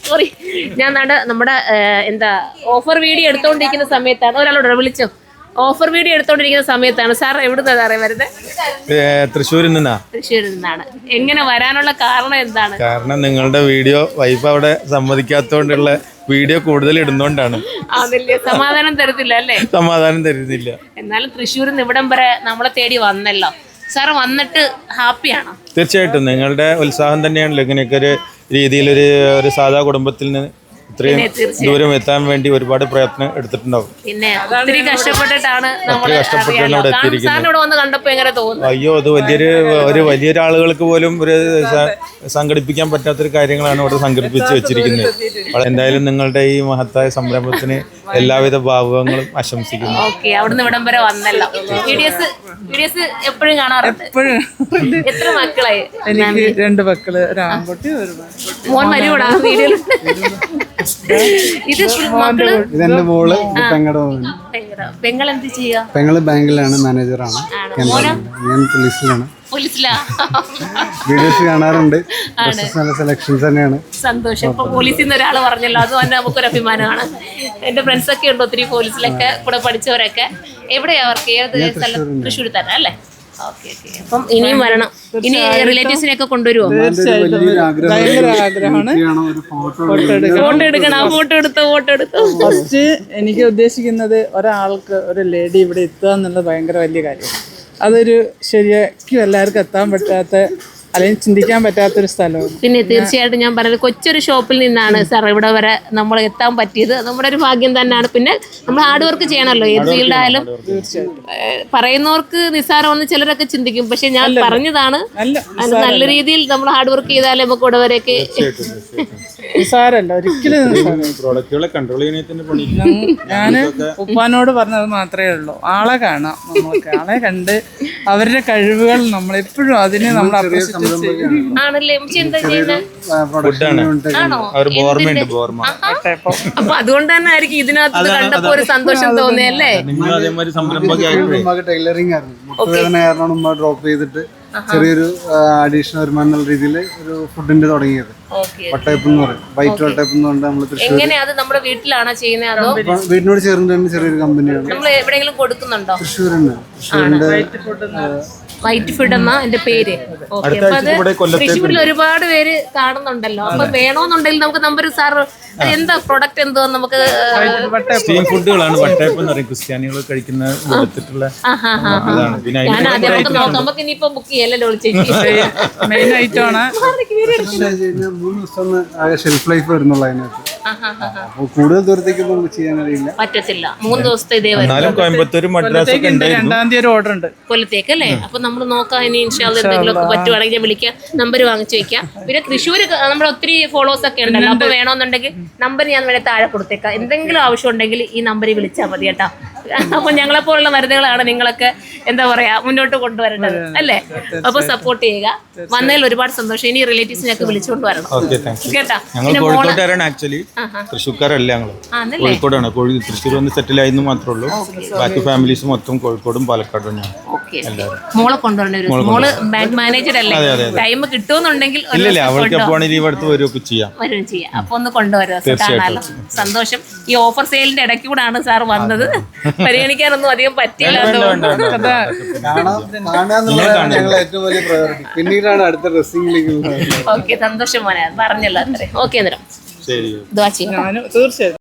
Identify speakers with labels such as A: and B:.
A: Sorry. ഞാൻ നമ്മുടെ എന്താ ഓഫർ വീഡിയോ എടുത്തോണ്ടിരിക്കുന്ന സമയത്താണ് ഒരാളോട് വിളിച്ചോ. ഓഫർ വീഡിയോ എടുത്തോണ്ടിരിക്കുന്ന സമയത്താണ്. സാർ എവിടുന്നാ സാറേ വരുന്നത്?
B: തൃശ്ശൂരിൽ
A: നിന്നാണ്. എങ്ങനെ വരാനുള്ള കാരണം എന്താണ്?
B: കാരണം നിങ്ങളുടെ വീഡിയോ വൈഫ് അവിടെ സമ്മതിക്കാത്തോണ്ടുള്ള വീഡിയോ കൂടുതൽ ഇടുന്നോണ്ടാണ്.
A: സമാധാനം തരത്തില്ല അല്ലേ?
B: സമാധാനം തരുന്നില്ല.
A: എന്നാലും തൃശ്ശൂരിൽ നിന്ന് ഇവിടം വരെ നമ്മളെ തേടി വന്നല്ലോ. സാർ വന്നിട്ട് ഹാപ്പിയാണോ?
B: തീർച്ചയായിട്ടും നിങ്ങളുടെ ഉത്സാഹം തന്നെയാണല്ലോ ഇങ്ങനെയൊക്കെ ഒരു രീതിയിൽ ഒരു സാധാ കുടുംബത്തിൽ നിന്ന് ഇത്രയും ദൂരം എത്താൻ വേണ്ടി ഒരുപാട് പ്രയത്നം എടുത്തിട്ടുണ്ടാവും.
A: പിന്നെ ഒത്തിരി കഷ്ടപ്പെട്ടിട്ടാണ് കണ്ടപ്പോ എങ്ങനെ തോന്നുന്നു?
B: അയ്യോ, അത് വലിയൊരാളുകൾക്ക് പോലും ഒരു സംഘടിപ്പിക്കാൻ പറ്റാത്തൊരു കാര്യങ്ങളാണ് ഇവിടെ സംഘടിപ്പിച്ച് വെച്ചിരിക്കുന്നത്. എന്തായാലും നിങ്ങളുടെ ഈ മഹത്തായ സംരംഭത്തിന് എല്ലാവിധ ഭാവുകങ്ങളും ആശംസിക്കുന്നു.
A: ഓക്കെ, അവിടുന്ന് ഇവിടം വരെ വന്നല്ലോ. വീഡിയോസ് എപ്പോഴും കാണാറുണ്ട്. എത്ര മക്കളായി?
C: എനിക്ക് 2 മക്കള്, ഒരു ആൺകുട്ടി ഒരു
A: മോൻ. മരുകൂടാ വീഡിയോയിൽ. ഇത് മക്കള്
D: ഇതെന്റെ മോള്.
A: പെങ്ങൾ എന്ത് ചെയ്യാ?
D: പെങ്ങള് ബാങ്കിലാണ്, മാനേജറാണ്. ഞാൻ പോലീസിലാണ്. വീഡിയോസ് കാണാറുണ്ട്. നല്ല സെലക്ഷൻസ് തന്നെയാണ്.
A: സന്തോഷം. ഇപ്പൊ പോലീസിൽ നിന്ന് ഒരാൾ പറഞ്ഞല്ലോ, അത് തന്നെ നമുക്കൊരു അഭിമാനമാണ്. എന്റെ ഫ്രണ്ട്സ് ഒക്കെ ഉണ്ട് ഒത്തിരി പോലീസിലൊക്കെ കൂടെ പഠിച്ചവരൊക്കെ. എവിടെയാ വർക്ക്? ഏത് സ്ഥലം? തൃശ്ശൂർ തന്നെ അല്ലേ? ഓക്കെ. അപ്പം ഇനിയും വരണം. ഇനി റിലേറ്റീവ്സിനെ ഒക്കെ കൊണ്ടുവരുമോ? ഫോട്ടോ എടുത്തു.
C: ഫസ്റ്റ് എനിക്ക് ഉദ്ദേശിക്കുന്നത് ഒരാൾക്ക്, ഒരു ലേഡി ഇവിടെ എത്തുക എന്നുള്ളത് ഭയങ്കര വലിയ കാര്യമാണ്. അതൊരു ശരിയാക്കും എല്ലാവർക്കും എത്താൻ പറ്റാത്ത, അല്ലെങ്കിൽ ചിന്തിക്കാൻ പറ്റാത്തൊരു സ്ഥലവും.
A: പിന്നെ തീർച്ചയായിട്ടും ഞാൻ പറഞ്ഞത് കൊച്ചൊരു ഷോപ്പിൽ നിന്നാണ് സാർ ഇവിടെ വരെ നമ്മൾ എത്താൻ പറ്റിയത്. നമ്മുടെ ഒരു ഭാഗ്യം തന്നെയാണ്. പിന്നെ നമ്മൾ ഹാർഡ് വർക്ക് ചെയ്യണമല്ലോ, ഏത് ഫീൽഡായാലും. പറയുന്നവർക്ക് നിസ്സാരമെന്ന് ചിലരൊക്കെ ചിന്തിക്കും, പക്ഷെ ഞാൻ പറഞ്ഞതാണ് നല്ല രീതിയിൽ നമ്മൾ ഹാർഡ് വർക്ക് ചെയ്താലേ നമുക്ക് ഇവിടെ വരെയൊക്കെ
C: നിസ്സാരമല്ല, ഒരിക്കലും. ഞാന് ഉപ്പാനോട് പറഞ്ഞത് മാത്രമേ ഉള്ളൂ, ആളെ കാണാം. നമ്മൾക്ക് ആളെ കണ്ട് അവരുടെ കഴിവുകൾ നമ്മളെപ്പോഴും അതിനെ നമ്മൾ അപ്രീഷിയേറ്റ്.
A: അപ്പൊ അതുകൊണ്ട് തന്നെ ആയിരിക്കും ഇതിനകത്ത് കണ്ടപ്പോ ഒരു സന്തോഷം തോന്നിയല്ലേ?
D: ടൈലറിംഗ് ആയിരുന്നു. മുട്ടുവേദന കാരണം ഉമ്മ ഡ്രോപ്പ് ചെയ്തിട്ട് ചെറിയൊരു അഡീഷണൽ വരുമാനം എന്നുള്ള രീതിയിൽ ഒരു ഫുഡിന്റെ തുടങ്ങിയത്. വട്ടയപ്പം എന്ന് പറയും. വൈറ്റ് വട്ടയപ്പം എന്ന് പറഞ്ഞാൽ നമ്മൾ
A: നമ്മുടെ വീട്ടിലാണോ ചെയ്യുന്നത് അതോ
D: വീടിനോട് ചേർന്ന് തന്നെ ചെറിയൊരു കമ്പനിയാണ്.
A: നമ്മൾ എവിടെയെങ്കിലും കൊടുക്കുന്നുണ്ടോ?
D: തൃശ്ശൂരിന്റെ
A: വൈറ്റ് ഫുഡ് എന്നാ എന്റെ പേര്. തൃശ്ശൂരിൽ ഒരുപാട് പേര് കാണുന്നുണ്ടല്ലോ. അപ്പൊ വേണോന്നുണ്ടെങ്കിൽ നമുക്ക് നമ്പർ സാർ എന്താ പ്രൊഡക്റ്റ് എന്തോ നമുക്ക്
B: ഫുഡുകളാണ്. വട്ടയപ്പം എന്ന് പറയും, ക്രിസ്ത്യാനികൾ കഴിക്കുന്ന
A: ഞാൻ ആദ്യമായിട്ട് നോക്കാം. നമുക്ക് ഇനിയിപ്പോ ബുക്ക് ചെയ്യല്ലോ.
C: മെയിൻ ഐറ്റം ആണ്.
D: 3 ദിവസം ഷെൽഫ് ലൈഫ് വരുന്നുള്ളൂ അതിനകത്ത്. കൂടുതൽ ദൂരത്തേക്കൊന്നും ചെയ്യാൻ അറിയില്ല,
A: പറ്റത്തില്ല. 3 ദിവസത്തെ ഇതേ
B: കോയമ്പത്തൂർ മദ്രാസ്
C: 2-ാം തീയതി ഒരു ഓർഡർ ഉണ്ട്
A: കൊല്ലത്തേക്ക് അല്ലേ? അപ്പൊ നമ്മൾ നോക്കാം. ഇനി ഇൻഷാല്ലാ എന്തെങ്കിലുമൊക്കെ പറ്റുവാണെങ്കിൽ വിളിക്കാം, നമ്പർ വാങ്ങിച്ചു വെക്കാം. പിന്നെ തൃശ്ശൂർ നമ്മുടെ ഒത്തിരി ഫോളോവേഴ്സ് ഒക്കെ ഉണ്ടല്ലോ. അപ്പൊ വേണമെന്നുണ്ടെങ്കിൽ നമ്പർ ഞാൻ വേണേ താഴെ കൊടുത്തേക്കാം. എന്തെങ്കിലും ആവശ്യം ഉണ്ടെങ്കിൽ ഈ നമ്പറിൽ വിളിച്ചാൽ മതി കേട്ടോ. അപ്പൊ ഞങ്ങളെ പോലുള്ള മരുന്നുകളാണ് നിങ്ങളൊക്കെ എന്താ പറയാ മുന്നോട്ട് കൊണ്ടുവരേണ്ടത് അല്ലേ? അപ്പൊ സപ്പോർട്ട് ചെയ്യുക. വന്നതിൽ ഒരുപാട് സന്തോഷം. ഇനി റിലേറ്റീവ്സിനൊക്കെ വിളിച്ചുകൊണ്ട് വരണം കേട്ടാ.
B: തൃശ്ശൂർക്കാരല്ല, ഞങ്ങള് കോഴിക്കോടാണ്. തൃശ്ശൂർ വന്ന് സെറ്റിൽ ആയിരുന്നു മാത്രമേ ഉള്ളൂ. ബാക്കി ഫാമിലീസ് മൊത്തം കോഴിക്കോടും പാലക്കാടും.
A: മോളെ കൊണ്ടുവരേണ്ട ഒരു മോള് ബാങ്ക് മാനേജർ അല്ലേ? ടൈം കിട്ടുമെന്നുണ്ടെങ്കിൽ
B: അവൾക്ക് എപ്പോഴാണ് ലീവ് എടുത്ത് വരും ചെയ്യാം.
A: അപ്പൊ ഒന്ന് കൊണ്ടുവരാം. കാണാലോ. സന്തോഷം. ഈ ഓഫർ സെയിലിന്റെ ഇടയ്ക്ക് കൂടാണ് സാർ വന്നത്. പരിഗണിക്കാനൊന്നും അധികം പറ്റില്ല.
D: പിന്നീടാണ് അടുത്ത ഡ്രസ്സിംഗിലേക്ക്.
A: ഓക്കെ, സന്തോഷം മോനെ, പറഞ്ഞല്ലോ അത്രേ. ഓക്കെ, അന്നേരം
C: തീർച്ചയായും.